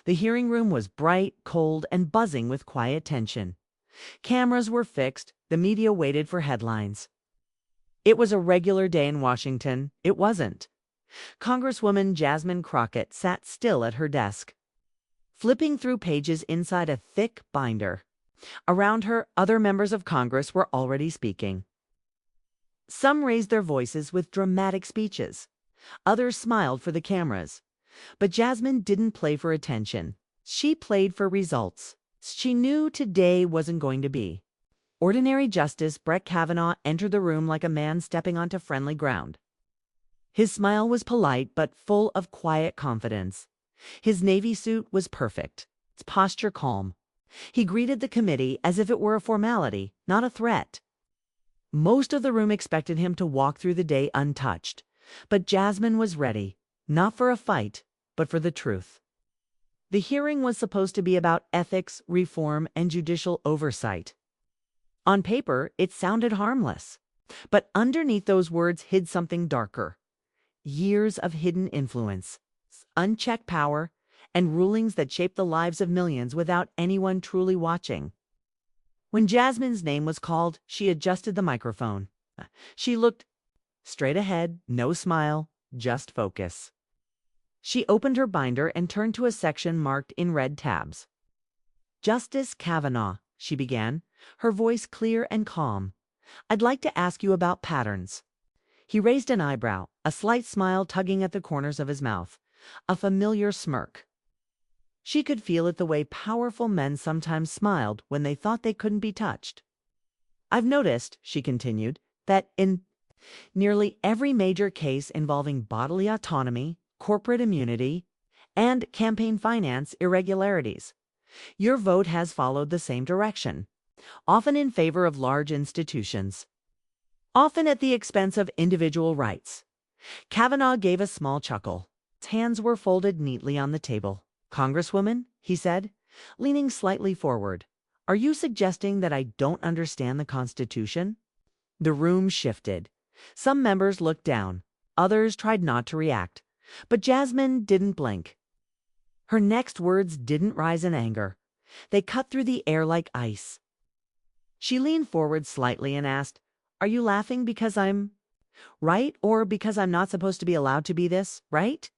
The hearing room was bright, cold, and buzzing with quiet tension. Cameras were fixed, the media waited for headlines. It was a regular day in Washington. It wasn't. Congresswoman Jasmine Crockett sat still at her desk, flipping through pages inside a thick binder. Around her, other members of Congress were already speaking. Some raised their voices with dramatic speeches. Others smiled for the cameras. But Jasmine didn't play for attention. She played for results. She knew today wasn't going to be. Ordinary Justice Brett Kavanaugh entered the room like a man stepping onto friendly ground. His smile was polite but full of quiet confidence. His navy suit was perfect, its posture calm. He greeted the committee as if it were a formality, not a threat. Most of the room expected him to walk through the day untouched, but Jasmine was ready, not for a fight, but for the truth. The hearing was supposed to be about ethics, reform, and judicial oversight. On paper, it sounded harmless, but underneath those words hid something darker. Years of hidden influence, unchecked power, and rulings that shaped the lives of millions without anyone truly watching. When Jasmine's name was called, she adjusted the microphone. She looked straight ahead, no smile, just focus. She opened her binder and turned to a section marked in red tabs. Justice Kavanaugh, she began, her voice clear and calm. I'd like to ask you about patterns. He raised an eyebrow, a slight smile tugging at the corners of his mouth, a familiar smirk. She could feel it the way powerful men sometimes smiled when they thought they couldn't be touched. I've noticed, she continued, that in nearly every major case involving bodily autonomy, corporate immunity, and campaign finance irregularities, your vote has followed the same direction, often in favor of large institutions, often at the expense of individual rights. Kavanaugh gave a small chuckle. His hands were folded neatly on the table. Congresswoman, he said, leaning slightly forward, are you suggesting that I don't understand the Constitution? The room shifted. Some members looked down. Others tried not to react. But Jasmine didn't blink. Her next words didn't rise in anger. They cut through the air like ice. She leaned forward slightly and asked, are you laughing because I'm right, or because I'm not supposed to be allowed to be this, right?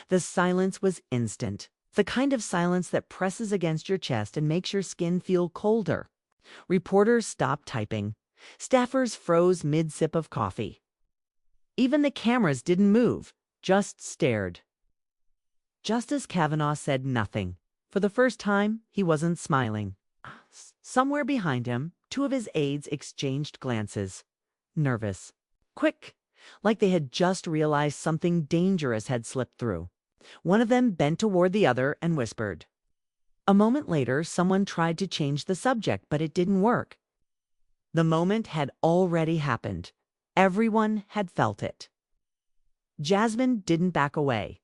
The silence was instant. The kind of silence that presses against your chest and makes your skin feel colder. Reporters stopped typing. Staffers froze mid-sip of coffee. Even the cameras didn't move, just stared. Justice Kavanaugh said nothing. For the first time, he wasn't smiling. Somewhere behind him, two of his aides exchanged glances. Nervous. Quick, like they had just realized something dangerous had slipped through. One of them bent toward the other and whispered. A moment later, someone tried to change the subject, but it didn't work. The moment had already happened. Everyone had felt it. Jasmine didn't back away.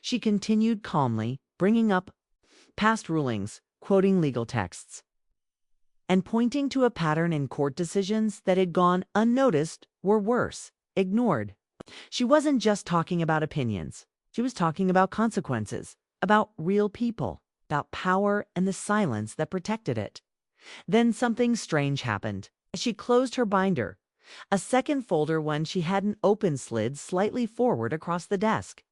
She continued calmly, bringing up past rulings, quoting legal texts, and pointing to a pattern in court decisions that had gone unnoticed or worse, ignored. She wasn't just talking about opinions. She was talking about consequences, about real people, about power and the silence that protected it. Then something strange happened. As she closed her binder, a second folder, one she hadn't opened, slid slightly forward across the desk.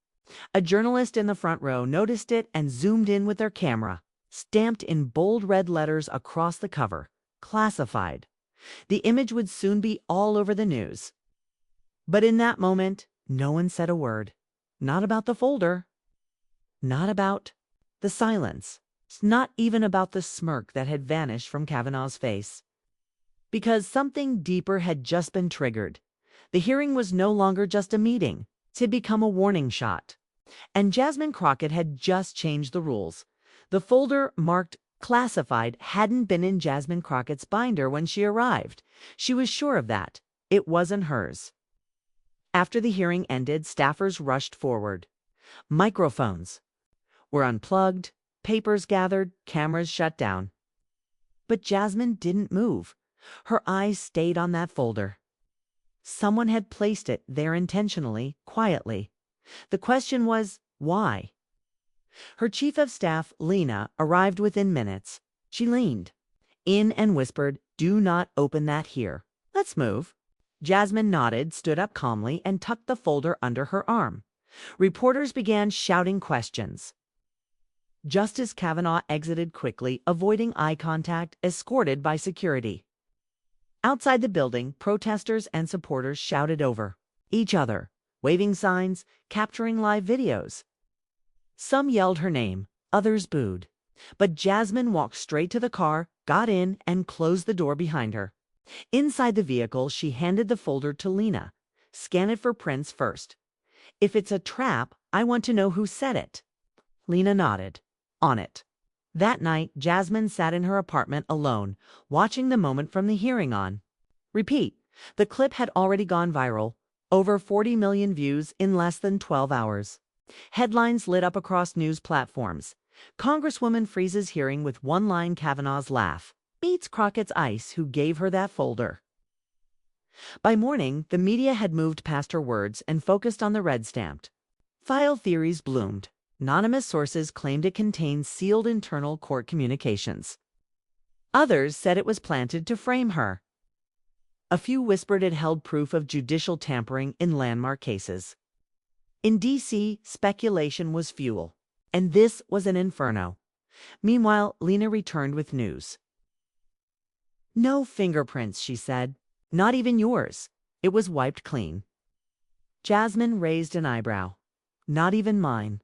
A journalist in the front row noticed it and zoomed in with their camera, stamped in bold red letters across the cover, classified. The image would soon be all over the news. But in that moment, no one said a word. Not about the folder. Not about the silence. Not even about the smirk that had vanished from Kavanaugh's face. Because something deeper had just been triggered. The hearing was no longer just a meeting. It had become a warning shot. And Jasmine Crockett had just changed the rules. The folder marked classified hadn't been in Jasmine Crockett's binder when she arrived. She was sure of that. It wasn't hers. After the hearing ended, staffers rushed forward. Microphones were unplugged, papers gathered, cameras shut down. But Jasmine didn't move. Her eyes stayed on that folder. Someone had placed it there intentionally, quietly. The question was, why? Her chief of staff, Lena, arrived within minutes. She leaned in and whispered, "Do not open that here. Let's move." Jasmine nodded, stood up calmly, and tucked the folder under her arm. Reporters began shouting questions. Justice Kavanaugh exited quickly, avoiding eye contact, escorted by security. Outside the building, protesters and supporters shouted over each other, waving signs, capturing live videos. Some yelled her name, others booed. But Jasmine walked straight to the car, got in, and closed the door behind her. Inside the vehicle, she handed the folder to Lena. "Scan it for prints first. If it's a trap, I want to know who said it." Lena nodded. On it. That night, Jasmine sat in her apartment alone, watching the moment from the hearing on repeat. The clip had already gone viral. Over 40 million views in less than 12 hours. Headlines lit up across news platforms. Congresswoman freezes hearing with one-line. Kavanaugh's laugh. Beats Crockett's ice, who gave her that folder. By morning, the media had moved past her words and focused on the red-stamped. File theories bloomed. Anonymous sources claimed it contained sealed internal court communications. Others said it was planted to frame her. A few whispered it held proof of judicial tampering in landmark cases. In D.C., speculation was fuel, and this was an inferno. Meanwhile, Lena returned with news. "No fingerprints," she said. "Not even yours. It was wiped clean." Jasmine raised an eyebrow. "Not even mine."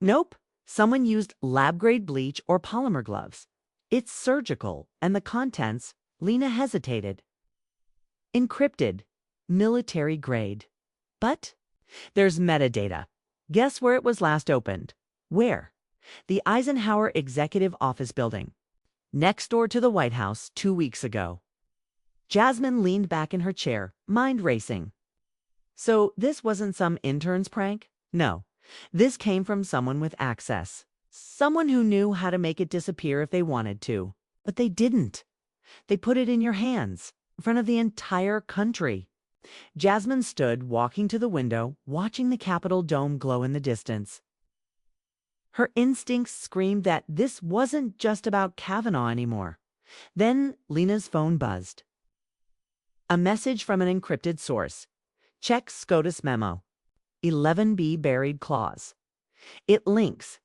"Nope. Someone used lab-grade bleach or polymer gloves. It's surgical, and the contents," Lena hesitated. "Encrypted. Military grade. But there's metadata. Guess where it was last opened?" "Where?" "The Eisenhower Executive Office Building. Next door to the White House 2 weeks ago." Jasmine leaned back in her chair, mind racing. So this wasn't some intern's prank? No. This came from someone with access. Someone who knew how to make it disappear if they wanted to. But they didn't. They put it in your hands, in front of the entire country. Jasmine stood, walking to the window, watching the Capitol dome glow in the distance. Her instincts screamed that this wasn't just about Kavanaugh anymore. Then Lena's phone buzzed. A message from an encrypted source. Check SCOTUS memo. 11B buried clause. It links.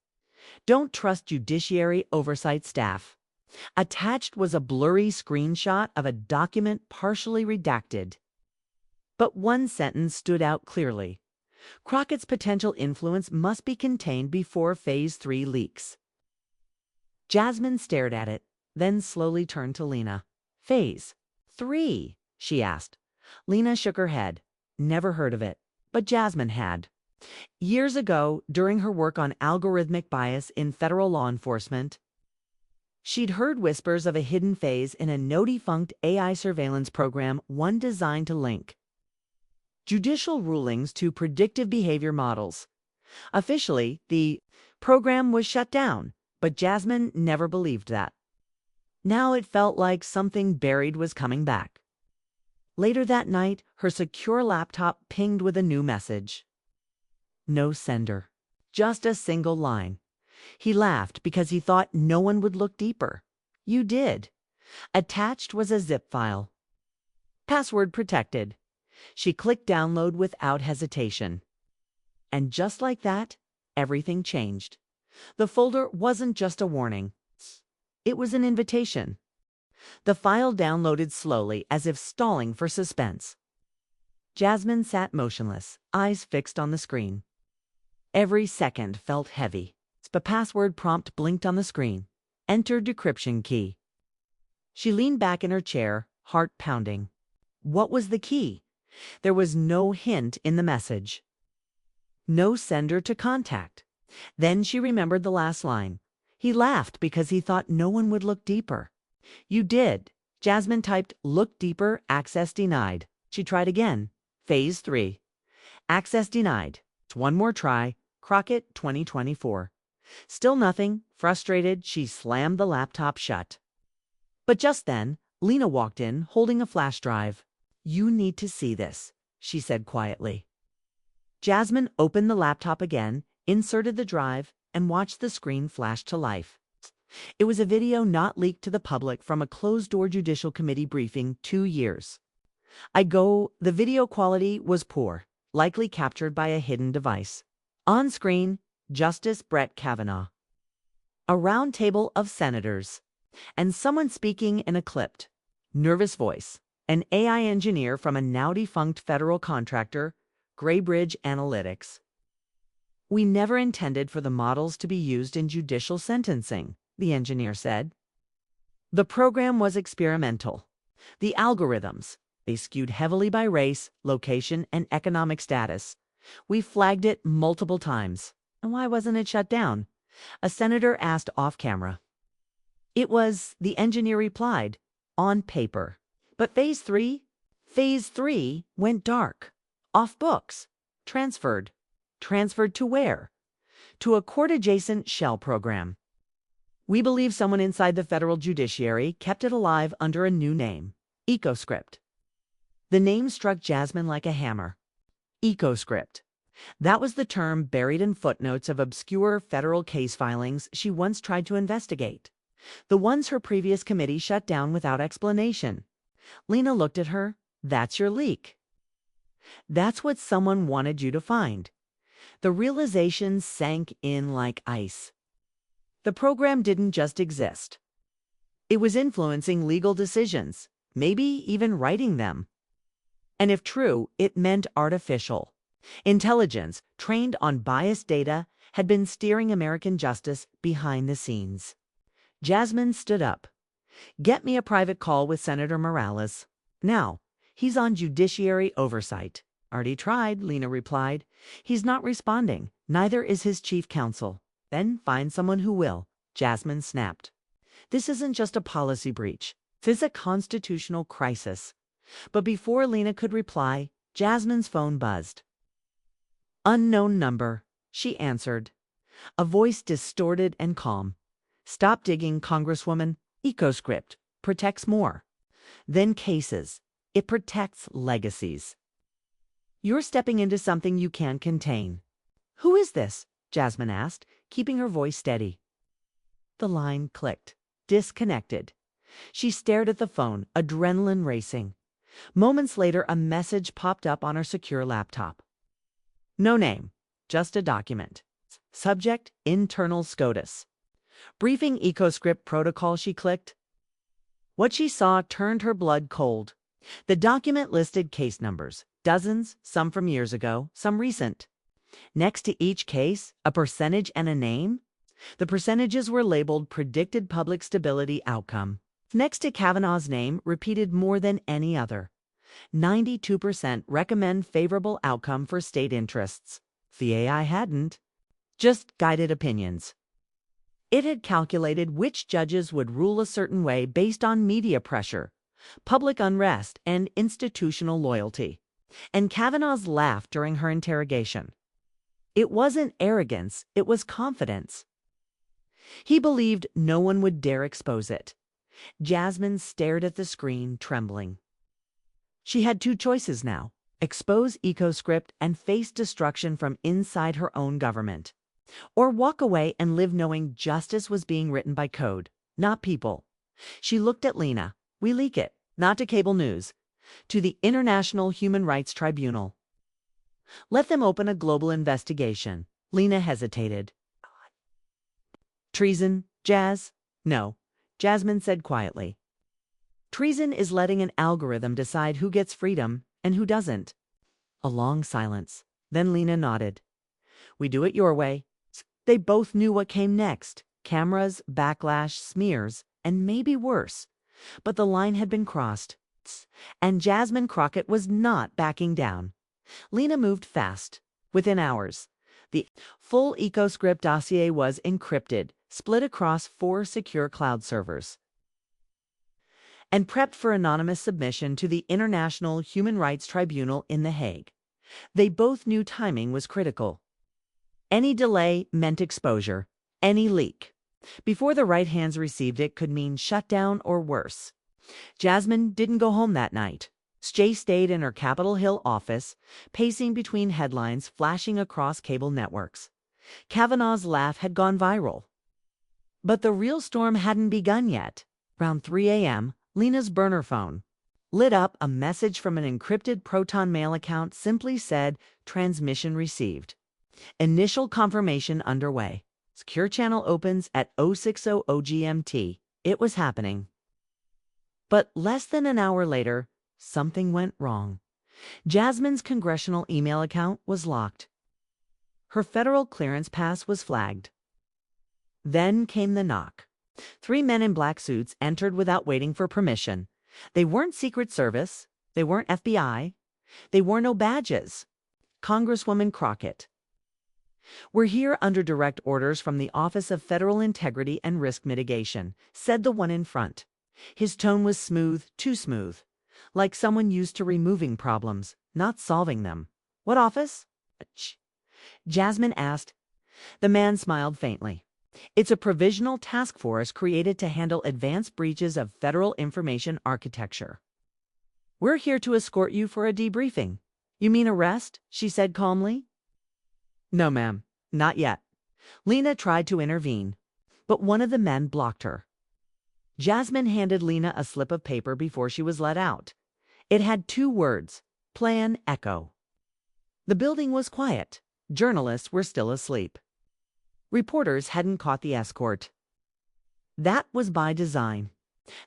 Don't trust judiciary oversight staff. Attached was a blurry screenshot of a document partially redacted. But one sentence stood out clearly. Crockett's potential influence must be contained before Phase 3 leaks. Jasmine stared at it, then slowly turned to Lena. "Phase 3?" she asked. Lena shook her head. Never heard of it. But Jasmine had. Years ago, during her work on algorithmic bias in federal law enforcement, she'd heard whispers of a hidden phase in a no-defunct AI surveillance program, one designed to link judicial rulings to predictive behavior models. Officially, the program was shut down, but Jasmine never believed that. Now it felt like something buried was coming back. Later that night, her secure laptop pinged with a new message. No sender. Just a single line. He laughed because he thought no one would look deeper. You did. Attached was a zip file. Password protected. She clicked download without hesitation. And just like that, everything changed. The folder wasn't just a warning. It was an invitation. The file downloaded slowly, as if stalling for suspense. Jasmine sat motionless, eyes fixed on the screen. Every second felt heavy. The password prompt blinked on the screen. Enter decryption key. She leaned back in her chair, heart pounding. What was the key? There was no hint in the message. No sender to contact. Then she remembered the last line. He laughed because he thought no one would look deeper. You did. Jasmine typed, "Look deeper, access denied." She tried again. Phase 3. Access denied. One more try. Crockett 2024. Still nothing. Frustrated, she slammed the laptop shut. But just then, Lena walked in, holding a flash drive. "You need to see this," she said quietly. Jasmine opened the laptop again, inserted the drive, and watched the screen flash to life. It was a video not leaked to the public from a closed-door Judicial Committee briefing 2 years. The video quality was poor, likely captured by a hidden device. On screen, Justice Brett Kavanaugh. A round table of senators, and someone speaking in a clipped, nervous voice. An AI engineer from a now-defunct federal contractor, Graybridge Analytics. "We never intended for the models to be used in judicial sentencing," the engineer said. "The program was experimental. The algorithms, they skewed heavily by race, location, and economic status. We flagged it multiple times." "And why wasn't it shut down?" a senator asked off camera. The engineer replied, "on paper. But Phase 3 went dark. Off books. Transferred. Transferred to where? To a court-adjacent shell program. We believe someone inside the federal judiciary kept it alive under a new name, EcoScript." The name struck Jasmine like a hammer. EcoScript. That was the term buried in footnotes of obscure federal case filings she once tried to investigate. The ones her previous committee shut down without explanation. Lena looked at her. "That's your leak. That's what someone wanted you to find." The realization sank in like ice. The program didn't just exist. It was influencing legal decisions, maybe even writing them. And if true, it meant artificial intelligence trained on biased data had been steering American justice behind the scenes. Jasmine stood up. "Get me a private call with Senator Morales. Now, he's on judiciary oversight." "Already tried," Lena replied. "He's not responding. Neither is his chief counsel." "Then find someone who will," Jasmine snapped. "This isn't just a policy breach. This is a constitutional crisis." But before Lena could reply, Jasmine's phone buzzed. "Unknown number," she answered. A voice distorted and calm. "Stop digging, Congresswoman. EcoScript protects more than cases. It protects legacies. You're stepping into something you can't contain." "Who is this?" Jasmine asked, keeping her voice steady. The line clicked. Disconnected. She stared at the phone, adrenaline racing. Moments later, a message popped up on her secure laptop. No name, just a document. Subject, internal SCOTUS. Briefing EcoScript protocol, she clicked. What she saw turned her blood cold. The document listed case numbers, dozens, some from years ago, some recent. Next to each case, a percentage and a name. The percentages were labeled predicted public stability outcome. Next to Kavanaugh's name, repeated more than any other. 92% recommend favorable outcome for state interests. The AI hadn't. Just guided opinions. It had calculated which judges would rule a certain way based on media pressure, public unrest, and institutional loyalty. And Kavanaugh's laughed during her interrogation. It wasn't arrogance, it was confidence. He believed no one would dare expose it. Jasmine stared at the screen, trembling. She had two choices now: expose EcoScript and face destruction from inside her own government, or walk away and live knowing justice was being written by code, not people. She looked at Lena. "We leak it, not to cable news, to the International Human Rights Tribunal. Let them open a global investigation." Lena hesitated. "Treason, Jazz?" "No," Jasmine said quietly. "Treason is letting an algorithm decide who gets freedom and who doesn't." A long silence. Then Lena nodded. "We do it your way." They both knew what came next: cameras, backlash, smears, and maybe worse. But the line had been crossed. And Jasmine Crockett was not backing down. Lena moved fast. Within hours, the full EcoScript dossier was encrypted, split across 4 secure cloud servers, and prepped for anonymous submission to the International Human Rights Tribunal in The Hague. They both knew timing was critical. Any delay meant exposure. Any leak before the right hands received it could mean shutdown or worse. Jasmine didn't go home that night. She stayed in her Capitol Hill office, pacing between headlines flashing across cable networks. Kavanaugh's laugh had gone viral. But the real storm hadn't begun yet. Around 3 a.m., Lena's burner phone lit up. A message from an encrypted Proton Mail account simply said, "Transmission received. Initial confirmation underway. Secure channel opens at 0600 GMT. It was happening. But less than an hour later, something went wrong. Jasmine's congressional email account was locked. Her federal clearance pass was flagged. Then came the knock. 3 men in black suits entered without waiting for permission. They weren't Secret Service. They weren't FBI. They wore no badges. Congresswoman Crockett. "We're here under direct orders from the Office of Federal Integrity and Risk Mitigation," said the one in front. His tone was smooth, too smooth, like someone used to removing problems, not solving them. "What office?" Jasmine asked. The man smiled faintly. "It's a provisional task force created to handle advanced breaches of federal information architecture. We're here to escort you for a debriefing." "You mean arrest?" she said calmly. "No, ma'am, not yet." Lena tried to intervene, but one of the men blocked her. Jasmine handed Lena a slip of paper before she was let out. It had 2 words, Plan Echo. The building was quiet. Journalists were still asleep. Reporters hadn't caught the escort. That was by design.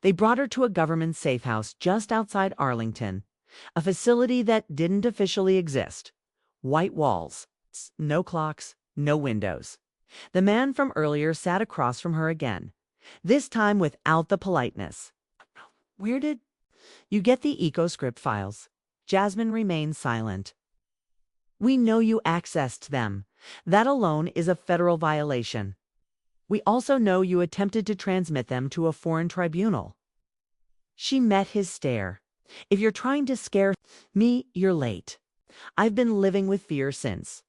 They brought her to a government safe house just outside Arlington, a facility that didn't officially exist. White walls, no clocks, no windows. The man from earlier sat across from her again, this time without the politeness. "Where did you get the EcoScript files?" Jasmine remained silent. "We know you accessed them. That alone is a federal violation. We also know you attempted to transmit them to a foreign tribunal." She met his stare. "If you're trying to scare me, you're late. I've been living with fear since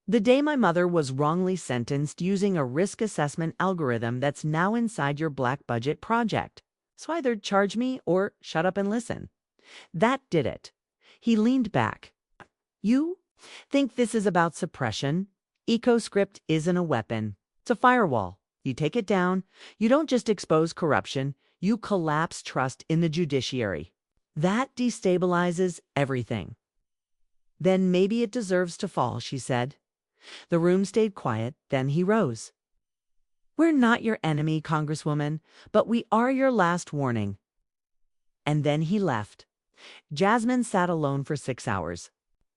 the day my mother was wrongly sentenced using a risk assessment algorithm that's now inside your black budget project. So either charge me or shut up and listen." That did it. He leaned back. "You think this is about suppression? EcoScript isn't a weapon. It's a firewall. You take it down, you don't just expose corruption, you collapse trust in the judiciary. That destabilizes everything." "Then maybe it deserves to fall," she said. The room stayed quiet, then he rose. "We're not your enemy, Congresswoman, but we are your last warning." And then he left. Jasmine sat alone for 6 hours.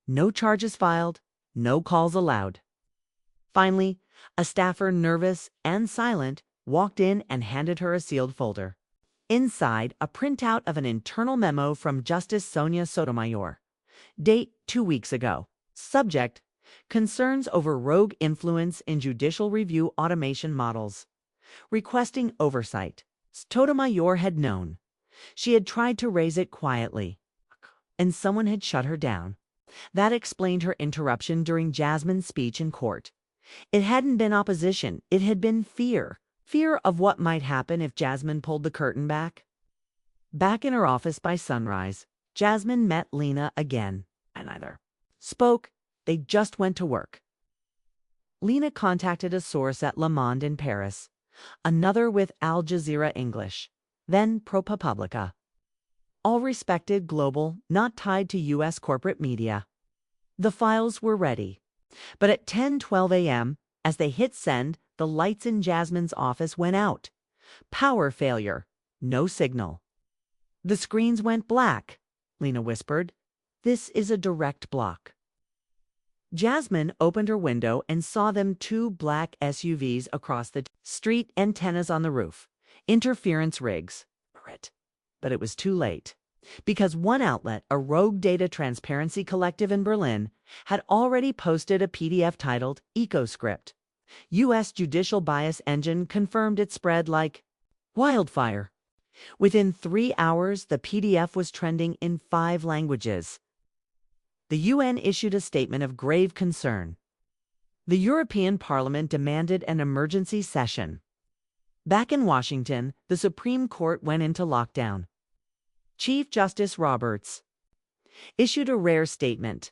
No charges filed, no calls allowed. Finally, a staffer, nervous and silent, walked in and handed her a sealed folder. Inside, a printout of an internal memo from Justice Sonia Sotomayor. Date 2 weeks ago. Subject: concerns over rogue influence in judicial review automation models. Requesting oversight. Sotomayor had known. She had tried to raise it quietly, and someone had shut her down. That explained her interruption during Jasmine's speech in court. It hadn't been opposition, it had been fear. Fear of what might happen if Jasmine pulled the curtain back. Back in her office by sunrise, Jasmine met Lena again, and neither spoke. They just went to work. Lena contacted a source at Le Monde in Paris, another with Al Jazeera English, then ProPublica. All respected, global, not tied to U.S. corporate media. The files were ready. But at 10:12 a.m., as they hit send, the lights in Jasmine's office went out. Power failure. No signal. "The screens went black," Lena whispered. "This is a direct block." Jasmine opened her window and saw them 2 black SUVs across the street, antennas on the roof. Interference rigs. But it was too late. Because one outlet, a rogue data transparency collective in Berlin, had already posted a PDF titled EcoScript. U.S. Judicial Bias Engine confirmed it spread like wildfire. Within 3 hours, the PDF was trending in 5 languages. The UN issued a statement of grave concern. The European Parliament demanded an emergency session. Back in Washington, the Supreme Court went into lockdown. Chief Justice Roberts issued a rare statement.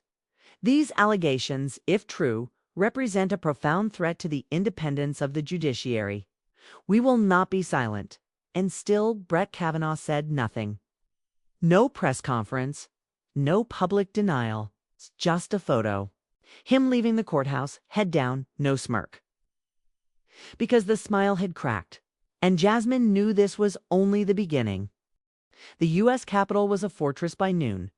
These allegations, if true, represent a profound threat to the independence of the judiciary. We will not be silent." And still Brett Kavanaugh said nothing. No press conference, no public denial, just a photo. Him leaving the courthouse, head down, no smirk. Because the smile had cracked, and Jasmine knew this was only the beginning. The U.S. Capitol was a fortress by noon.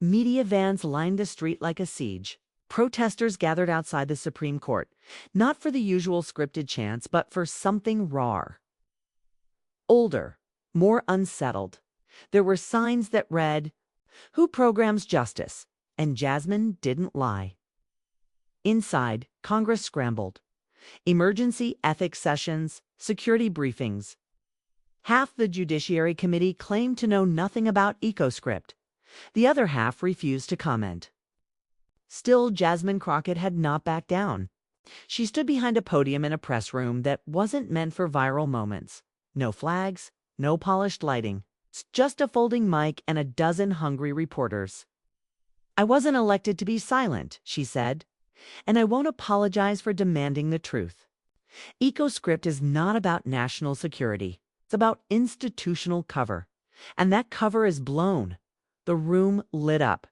Media vans lined the street like a siege. Protesters gathered outside the Supreme Court, not for the usual scripted chants, but for something raw. Older, more unsettled. There were signs that read, "Who programs justice?" And Jasmine didn't lie. Inside, Congress scrambled. Emergency ethics sessions, security briefings. Half the Judiciary Committee claimed to know nothing about EcoScript. The other half refused to comment. Still, Jasmine Crockett had not backed down. She stood behind a podium in a press room that wasn't meant for viral moments. No flags, no polished lighting. Just a folding mic and a dozen hungry reporters. "I wasn't elected to be silent," she said, "and I won't apologize for demanding the truth. EcoScript is not about national security. It's about institutional cover. And that cover is blown." The room lit up.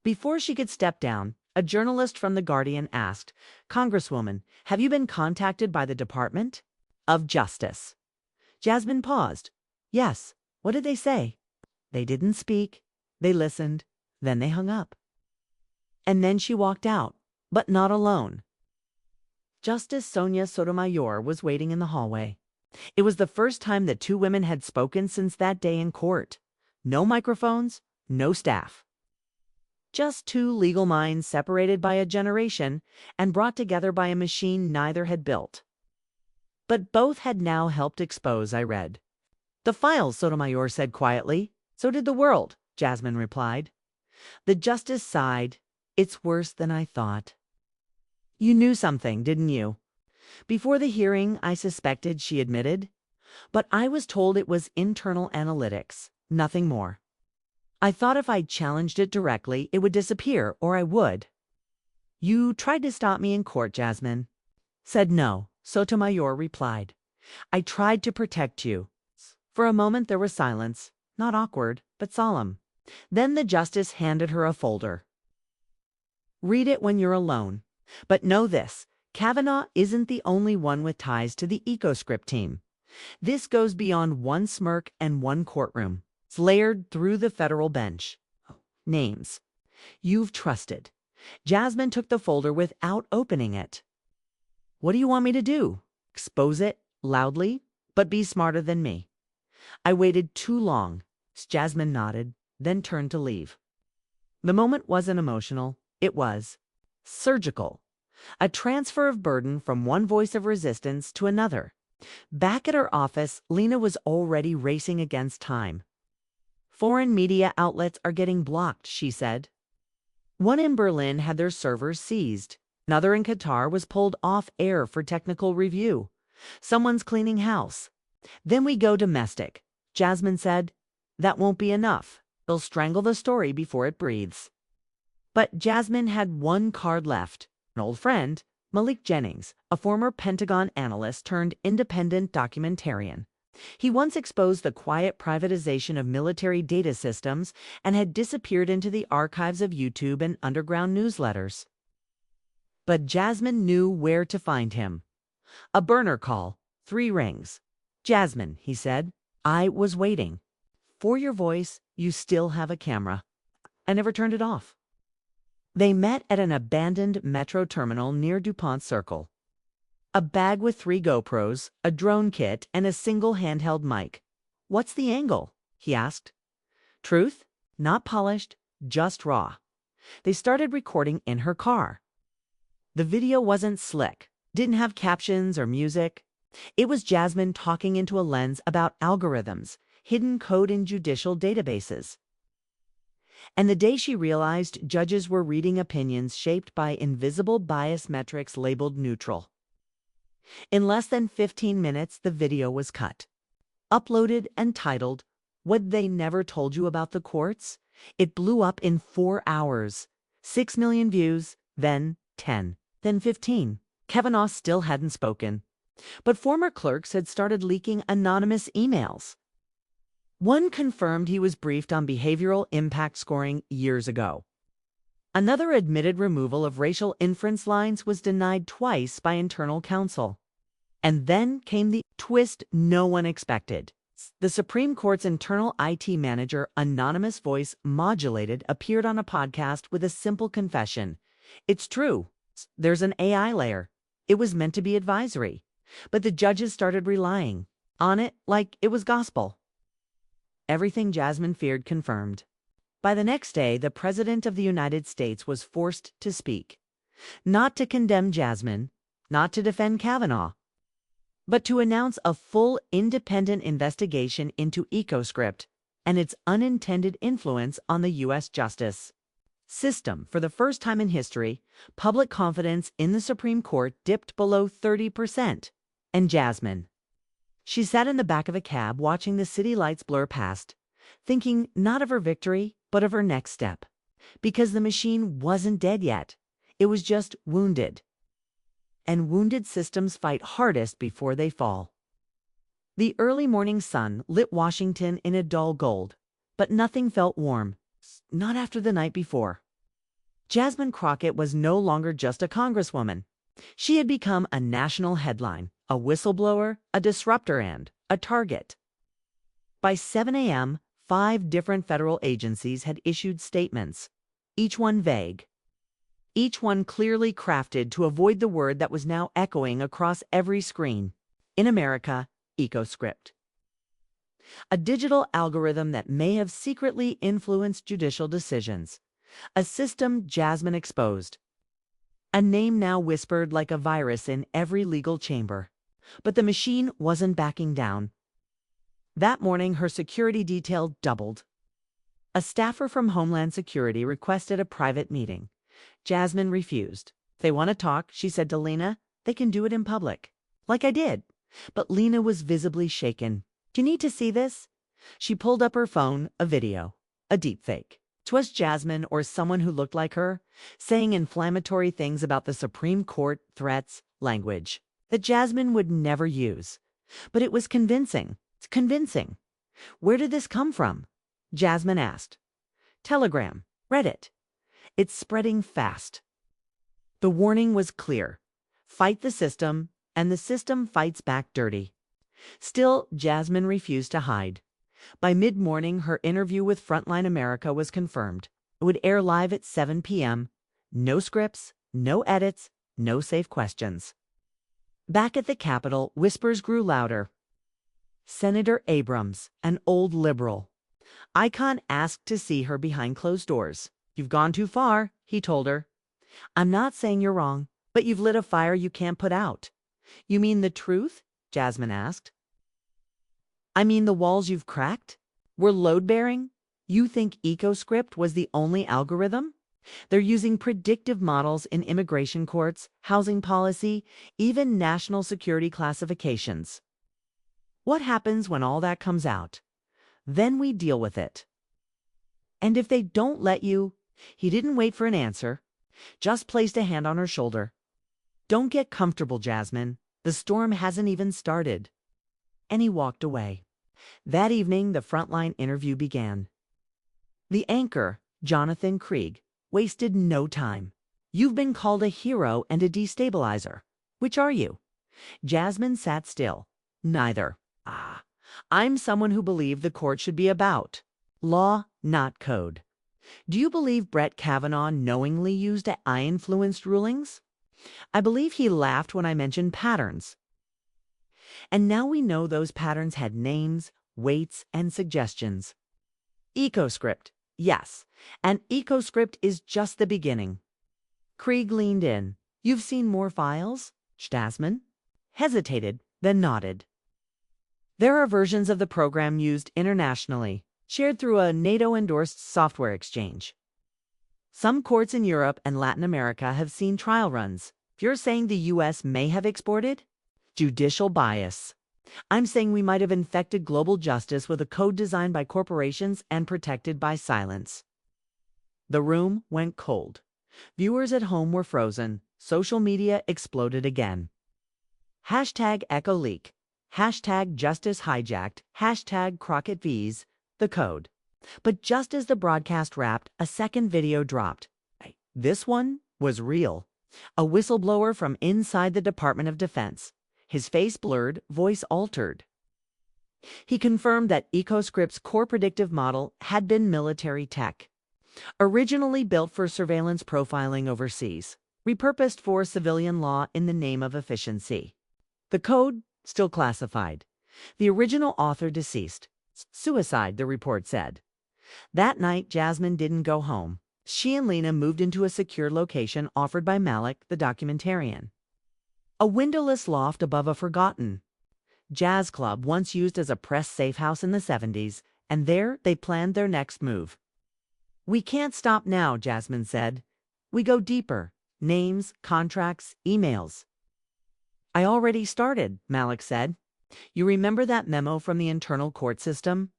Before she could step down, a journalist from The Guardian asked, "Congresswoman, have you been contacted by the Department of Justice?" Jasmine paused. "Yes. What did they say?" They didn't speak. They listened. Then they hung up. And then she walked out, but not alone. Justice Sonia Sotomayor was waiting in the hallway. It was the first time that two women had spoken since that day in court. No microphones, no staff. Just two legal minds separated by a generation and brought together by a machine neither had built. But both had now helped expose, I read. "The files," Sotomayor said quietly. "So did the world," Jasmine replied. The justice sighed. "It's worse than I thought." "You knew something, didn't you?" "Before the hearing, I suspected," she admitted. "But I was told it was internal analytics, nothing more. I thought if I challenged it directly, it would disappear, or I would." "You tried to stop me in court," Jasmine said. "No," Sotomayor replied. "I tried to protect you." For a moment there was silence, not awkward, but solemn. Then the justice handed her a folder. "Read it when you're alone. But know this, Kavanaugh isn't the only one with ties to the EcoScript team. This goes beyond one smirk and one courtroom. It's layered through the federal bench. Names you've trusted." Jasmine took the folder without opening it. "What do you want me to do? Expose it loudly? But be smarter than me." "I waited too long." Jasmine nodded, then turned to leave. The moment wasn't emotional. It was surgical. A transfer of burden from one voice of resistance to another. Back at her office, Lena was already racing against time. "Foreign media outlets are getting blocked," she said. One in Berlin had their servers seized. Another in Qatar was pulled off air for technical review. Someone's cleaning house. "Then we go domestic," Jasmine said. "That won't be enough. They'll strangle the story before it breathes." But Jasmine had one card left. An old friend, Malik Jennings, a former Pentagon analyst turned independent documentarian. He once exposed the quiet privatization of military data systems and had disappeared into the archives of YouTube and underground newsletters. But Jasmine knew where to find him. A burner call, 3 rings. "Jasmine," he said, "I was waiting. For your voice, you still have a camera. I never turned it off." They met at an abandoned metro terminal near DuPont Circle. A bag with 3 GoPros, a drone kit, and a single handheld mic. "What's the angle?" he asked. "Truth, not polished, just raw." They started recording in her car. The video wasn't slick, didn't have captions or music. It was Jasmine talking into a lens about algorithms, hidden code in judicial databases. And the day she realized judges were reading opinions shaped by invisible bias metrics labeled neutral. In less than 15 minutes, the video was cut, uploaded, and titled, "What They Never Told You About the Courts." It blew up in 4 hours. 6 million views, then 10, then 15. Kavanaugh still hadn't spoken, but former clerks had started leaking anonymous emails. One confirmed he was briefed on behavioral impact scoring years ago. Another admitted removal of racial inference lines was denied twice by internal counsel. And then came the twist no one expected. The Supreme Court's internal IT manager, anonymous voice modulated, appeared on a podcast with a simple confession. It's true. There's an AI layer. It was meant to be advisory. But the judges started relying on it like it was gospel. Everything Jasmine feared confirmed. By the next day, the President of the United States was forced to speak. Not to condemn Jasmine, not to defend Kavanaugh, but to announce a full independent investigation into EcoScript and its unintended influence on the U.S. justice system. For the first time in history, public confidence in the Supreme Court dipped below 30%. And Jasmine, she sat in the back of a cab watching the city lights blur past, thinking not of her victory, but of her next step. Because the machine wasn't dead yet. It was just wounded. And wounded systems fight hardest before they fall. The early morning sun lit Washington in a dull gold, but nothing felt warm. Not after the night before. Jasmine Crockett was no longer just a congresswoman. She had become a national headline, a whistleblower, a disruptor, and a target. By 7 a.m., 5 different federal agencies had issued statements, each one vague. Each one clearly crafted to avoid the word that was now echoing across every screen. In America, EcoScript. A digital algorithm that may have secretly influenced judicial decisions. A system Jasmine exposed. A name now whispered like a virus in every legal chamber. But the machine wasn't backing down. That morning, her security detail doubled. A staffer from Homeland Security requested a private meeting. Jasmine refused. If they want to talk, she said to Lena, they can do it in public. Like I did. But Lena was visibly shaken. Do you need to see this? She pulled up her phone, a video, a deepfake. 'Twas Jasmine or someone who looked like her, saying inflammatory things about the Supreme Court, threats, language that Jasmine would never use. But it was convincing. It's convincing. Where did this come from? Jasmine asked. Telegram. Reddit. It's spreading fast. The warning was clear. Fight the system, and the system fights back dirty. Still, Jasmine refused to hide. By mid-morning, her interview with Frontline America was confirmed. It would air live at 7 p.m. No scripts, no edits, no safe questions. Back at the Capitol, whispers grew louder. Senator Abrams, an old liberal icon, asked to see her behind closed doors. You've gone too far, he told her. I'm not saying you're wrong, but you've lit a fire you can't put out. You mean the truth? Jasmine asked. I mean the walls you've cracked? Were load-bearing? You think EcoScript was the only algorithm? They're using predictive models in immigration courts, housing policy, even national security classifications. What happens when all that comes out? Then we deal with it. And if they don't let you, he didn't wait for an answer, just placed a hand on her shoulder. Don't get comfortable, Jasmine. The storm hasn't even started. And he walked away. That evening, the Frontline interview began. The anchor, Jonathan Krieg, wasted no time. You've been called a hero and a destabilizer. Which are you? Jasmine sat still. Neither. I'm someone who believed the court should be about law, not code. Do you believe Brett Kavanaugh knowingly used AI-influenced rulings? I believe he laughed when I mentioned patterns. And now we know those patterns had names, weights, and suggestions. EcoScript, yes, and EcoScript is just the beginning. Krieg leaned in. You've seen more files? Jasmine hesitated, then nodded. There are versions of the program used internationally, shared through a NATO-endorsed software exchange. Some courts in Europe and Latin America have seen trial runs. If you're saying the U.S. may have exported judicial bias, I'm saying we might have infected global justice with a code designed by corporations and protected by silence. The room went cold. Viewers at home were frozen. social media exploded again. Hashtag Echo Leak, hashtag Justice Hijacked, hashtag Crockett V's, the code. But just as the broadcast wrapped, a second video dropped. This one was real. A whistleblower from inside the Department of Defense. His face blurred, voice altered. He confirmed that EcoScript's core predictive model had been military tech. Originally built for surveillance profiling overseas, repurposed for civilian law in the name of efficiency. The code, still classified. The original author deceased. Suicide, the report said. That night, Jasmine didn't go home. She and Lena moved into a secure location offered by Malik, the documentarian. A windowless loft above a forgotten jazz club once used as a press safe house in the 70s, and there they planned their next move. We can't stop now, Jasmine said. We go deeper. Names, contracts, emails. I already started, Malik said. You remember that memo from the internal court system?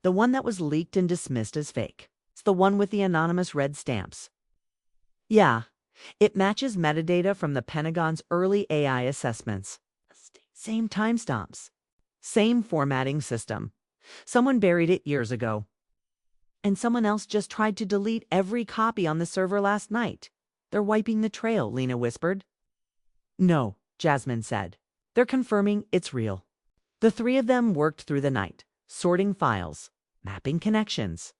The one that was leaked and dismissed as fake. It's the one with the anonymous red stamps. Yeah, it matches metadata from the Pentagon's early AI assessments. Same timestamps. Same formatting system. Someone buried it years ago. And someone else just tried to delete every copy on the server last night. They're wiping the trail, Lena whispered. No, Jasmine said. They're confirming it's real. The three of them worked through the night, sorting files, mapping connections.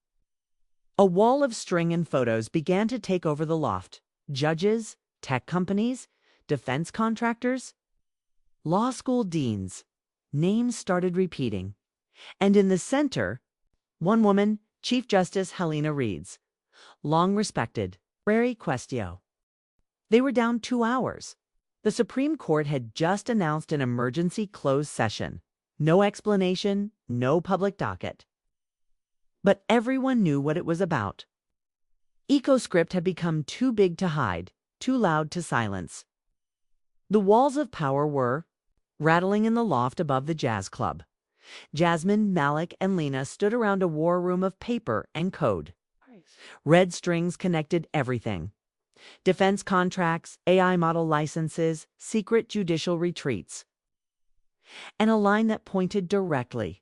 A wall of string and photos began to take over the loft. Judges, tech companies, defense contractors, law school deans. Names started repeating. And in the center, one woman, Chief Justice Helena Reeds, long respected, rare questio. They were down 2 hours. The Supreme Court had just announced an emergency closed session. No explanation, no public docket. But everyone knew what it was about. EcoScript had become too big to hide, too loud to silence. The walls of power were rattling in the loft above the jazz club. Jasmine, Malik, and Lena stood around a war room of paper and code. Red strings connected everything. Defense contracts, AI model licenses, secret judicial retreats. And a line that pointed directly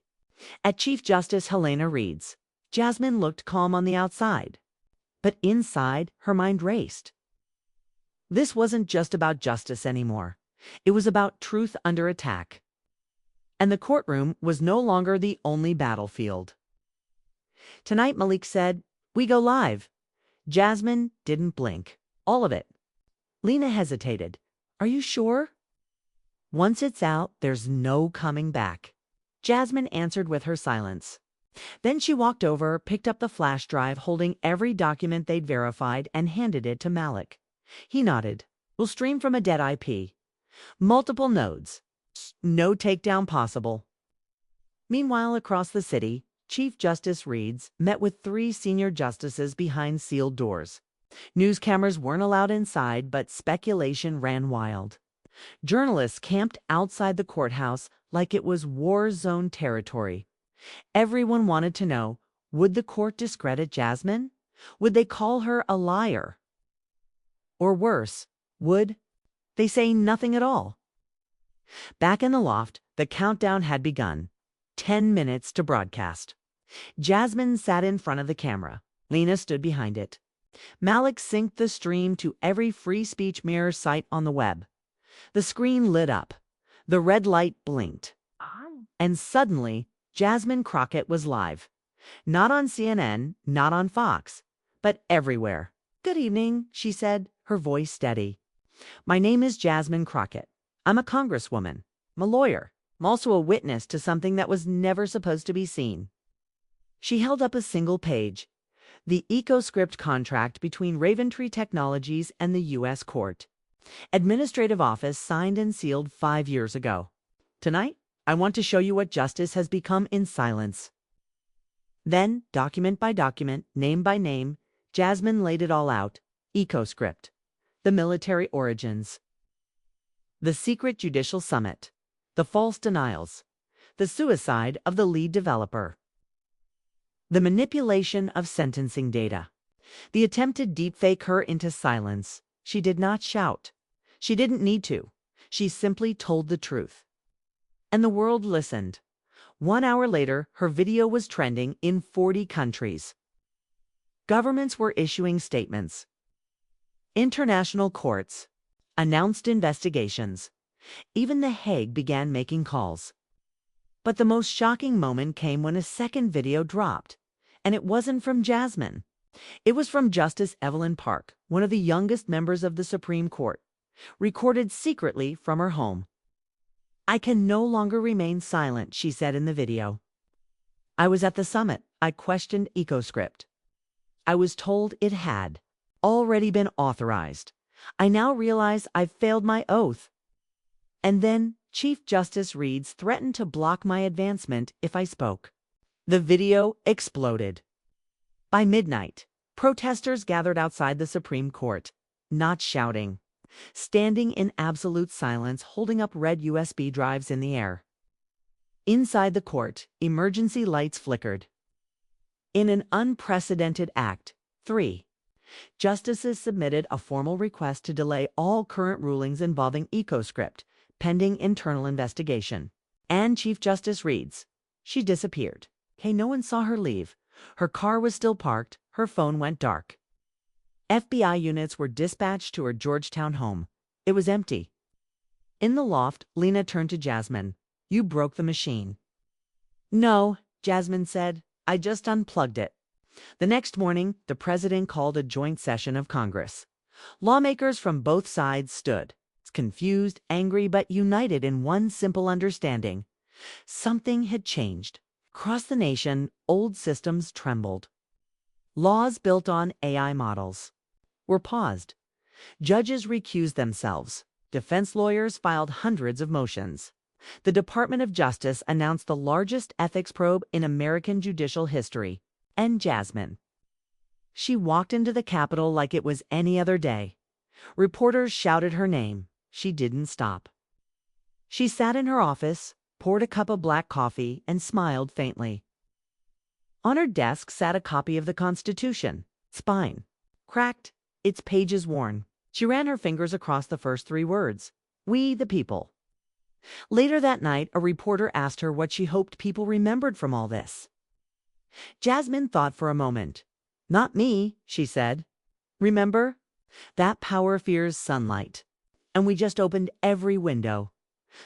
at Chief Justice Helena Reeds. Jasmine looked calm on the outside, but inside her mind raced. This wasn't just about justice anymore. It was about truth under attack. And the courtroom was no longer the only battlefield. Tonight, Malik said, we go live. Jasmine didn't blink. All of it. Lena hesitated. Are you sure? Once it's out, there's no coming back. Jasmine answered with her silence. Then she walked over, picked up the flash drive holding every document they'd verified, and handed it to Malik. He nodded. We'll stream from a dead IP. Multiple nodes. No takedown possible. Meanwhile, across the city, Chief Justice Reeds met with 3 senior justices behind sealed doors. News cameras weren't allowed inside, but speculation ran wild. Journalists camped outside the courthouse like it was war zone territory. Everyone wanted to know, would the court discredit Jasmine? Would they call her a liar? Or worse, would they say nothing at all? Back in the loft, the countdown had begun. 10 minutes to broadcast. Jasmine sat in front of the camera. Lena stood behind it. Malik synced the stream to every free speech mirror site on the web. The screen lit up. The red light blinked. And suddenly, Jasmine Crockett was live. Not on CNN, not on Fox, but everywhere. Good evening, she said, her voice steady. My name is Jasmine Crockett. I'm a congresswoman. I'm a lawyer. I'm also a witness to something that was never supposed to be seen. She held up a single page. The EcoScript contract between Raventree Technologies and the U.S. Court. Administrative office signed and sealed 5 years ago. Tonight, I want to show you what justice has become in silence. Then, document by document, name by name, Jasmine laid it all out. EcoScript. The military origins. The secret judicial summit. The false denials. The suicide of the lead developer. The manipulation of sentencing data. The attempt to deepfake her into silence. She did not shout. She didn't need to. She simply told the truth. And the world listened. 1 hour later, her video was trending in 40 countries. Governments were issuing statements. International courts announced investigations. Even The Hague began making calls. But the most shocking moment came when a second video dropped. And it wasn't from Jasmine. It was from Justice Evelyn Park, one of the youngest members of the Supreme Court, recorded secretly from her home. "I can no longer remain silent," she said in the video. "I was at the summit. I questioned EcoScript. I was told it had already been authorized. I now realize I've failed my oath. And then Chief Justice Reeds threatened to block my advancement if I spoke." The video exploded. By midnight, protesters gathered outside the Supreme Court, not shouting, standing in absolute silence, holding up red USB drives in the air. Inside the court, emergency lights flickered. In an unprecedented act, 3 justices submitted a formal request to delay all current rulings involving EcoScript, pending internal investigation. And Chief Justice Reeds, she disappeared. No one saw her leave. Her car was still parked. Her phone went dark. FBI units were dispatched to her Georgetown home. It was empty. In the loft, Lena turned to Jasmine. "You broke the machine." "No," Jasmine said. "I just unplugged it." The next morning, the president called a joint session of Congress. Lawmakers from both sides stood, confused, angry, but united in one simple understanding. Something had changed. Across the nation, old systems trembled. Laws built on AI models were paused. Judges recused themselves. Defense lawyers filed hundreds of motions. The Department of Justice announced the largest ethics probe in American judicial history. And Jasmine, she walked into the Capitol like it was any other day. Reporters shouted her name. She didn't stop. She sat in her office, poured a cup of black coffee, and smiled faintly. On her desk sat a copy of the Constitution, spine cracked, its pages worn. She ran her fingers across the first 3 words, "We the people." Later that night, a reporter asked her what she hoped people remembered from all this. Jasmine thought for a moment. "Not me," she said. "Remember? That power fears sunlight. And we just opened every window."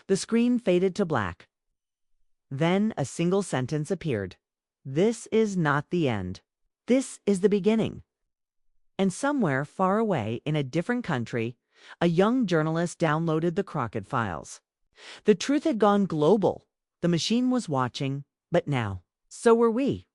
The screen faded to black. Then a single sentence appeared. "This is not the end. This is the beginning." And somewhere far away in a different country, a young journalist downloaded the Crockett files. The truth had gone global. The machine was watching, but now, so were we.